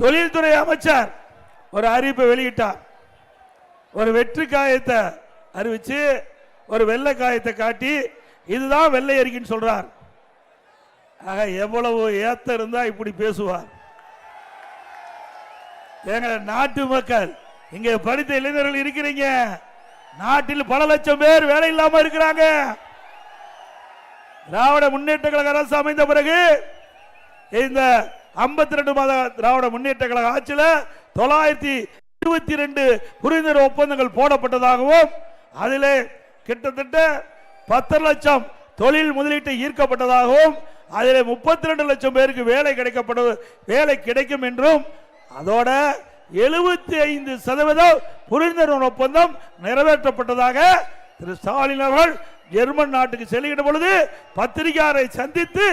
தொழில்துறை அமைச்சர் ஒரு அறிவிப்பை வெளியிட்டார். ஒரு வெற்றி காயத்தை அறிவிச்சு ஒரு வெள்ளை காயத்தை காட்டி இதுதான் வெள்ளை அறிக்கைன்னு சொல்றார். ஆக எவ்வளவு ஏத்த இருந்தா இப்படி பேசுவார்? எங்க நாட்டு மக்கள், இங்க படித்த இளைஞர்கள் இருக்கிறீங்க, நாட்டில் பல லட்சம் பேர் வேலை இல்லாம இருக்கிறாங்க. திராவிட முன்னேற்ற கழக அரசு அமைந்த பிறகு இந்த 52 மாத திராவிட முன்னேற்ற கழக ஆட்சியில் 922 புரிந்துணர்வு ஒப்பந்தங்கள் போடப்பட்டதாகவும் அதிலே கிட்டத்தட்ட 10 லட்சம் தொழில் முதலீட்டு ஈர்க்கப்பட்டதாகவும் அதில் 32 லட்சம் பேருக்கு வேலை கிடைக்கும் என்றும் அதோட 75% புரிந்துணர்வு ஒப்பந்தம் நிறைவேற்றப்பட்டதாக திரு ஸ்டாலின் அவர்கள் ஜெர்மன் நாட்டுக்கு செல்கின்ற பொழுது பத்திரிகையாளரை சந்தித்து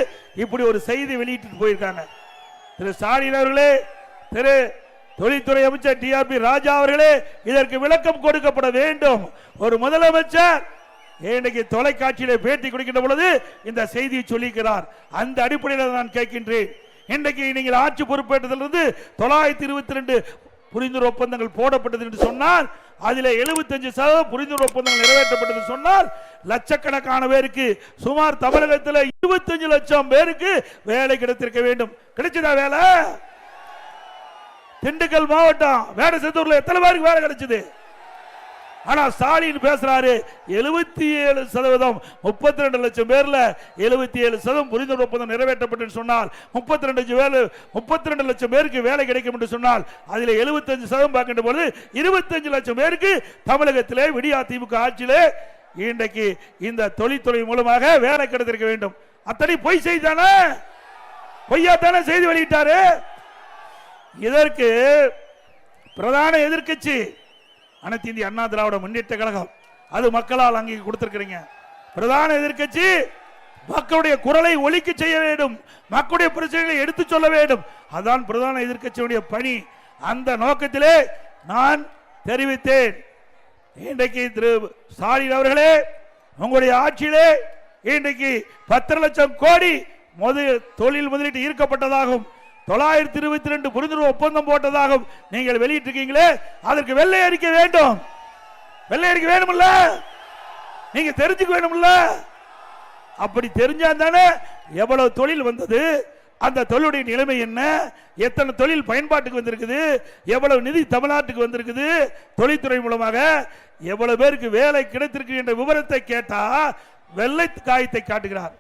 இப்படி ஒரு செய்தி வெளியிட்டு போயிருக்காங்க. திரு ஸ்டாலின் அவர்களே, திரு தொழில்துறை அமைச்சர் டிஆர்பி ராஜா அவர்களே, இதற்கு விளக்கம் கொடுக்கப்பட வேண்டும். ஒரு முதலமைச்சர் இன்றைக்கு தொலைக்காட்சியிலே பேட்டி கொடுக்கின்ற பொழுது இந்த செய்தியை சொல்லிக்கிறார். அந்த அடிப்படையில் நான் கேட்கின்றேன், இன்றைக்கு நீங்கள் ஆட்சி பொறுப்பேற்றதிலிருந்து 922 புரிந்துணர்வு ஒப்பந்தங்கள் போடப்பட்டது என்று சொன்னால் அதில் 75% புரிந்துணர்வு ஒப்பந்தங்கள் நிறைவேற்றப்பட்டது சொன்னால் லட்சக்கணக்கான பேருக்கு, சுமார் தமிழகத்தில் 25 லட்சம் பேருக்கு வேலை கிடைத்திருக்க வேண்டும். கிடைச்சதா வேலை? திண்டுக்கல் மாவட்டம் வேடசத்தூர்ல எத்தனை பேருக்கு வேலை கிடைச்சது? ஆனா ஸ்டாலின் பேசுறாரு 77%, 32 லட்சம் பேர்ல 77% புரிந்துணர்வு ஒப்பந்தம் நிறைவேற்றப்பட்டு சொன்னால் 32 லட்சம் பேருக்கு வேலை கிடைக்கும் என்று சொன்னால் அதில் 75% பார்க்கின்ற பொழுது 25 லட்சம் பேருக்கு தமிழகத்திலே விடியா திமுக ஆட்சியிலே இன்றைக்கு இந்த தொழில்துறை மூலமாக வேலை கிடைத்திருக்க வேண்டும். அத்தனை பொய் செய்தானே, பொய்யாத்தானே செய்தி வெளியிட்டாரு. இதற்கு பிரதான எதிர்க்கட்சி அனைத்து இந்திய அண்ணா திராவிட முன்னேற்ற கழகம், அது மக்களால் அங்கே கொடுத்திருக்கிறீங்க. பிரதான எதிர்க்கட்சி மக்களுடைய குரலை ஒலிக்க செய்ய வேண்டும், மக்களுடைய பிரச்சனைகளை எடுத்து சொல்ல வேண்டும். அதான் பிரதான எதிர்க்கட்சியுடைய பணி. அந்த நோக்கத்திலே நான் தெரிவித்தேன். இன்றைக்கு திரு ஸ்டாலின் அவர்களே, உங்களுடைய ஆட்சியிலே இன்றைக்கு 10 லட்சம் கோடி தொழில் முதலீட்டு ஈர்க்கப்பட்டதாகும், 922 புரிந்துணர்வு ஒப்பந்தம் போட்டதாகவும் நீங்கள் வெளியிட்டிருக்கீங்களே, அதற்கு வெள்ளை அறிக்கை வேண்டும். வெள்ளை அறிக்கை வேணும்ல, நீங்க தெரிஞ்சுக்க வேணும்ல. அப்படி தெரிஞ்சா தானே எவ்வளவு தொழில் வந்தது, அந்த தொழிலுடைய நிலைமை என்ன, எத்தனை தொழில் பயன்பாட்டுக்கு வந்திருக்குது, எவ்வளவு நிதி தமிழ்நாட்டுக்கு வந்திருக்குது, தொழில்துறை மூலமாக எவ்வளவு பேருக்கு வேலை கிடைத்திருக்கு என்ற விவரத்தை கேட்டா வெள்ளை காயத்தை காட்டுகிறார்.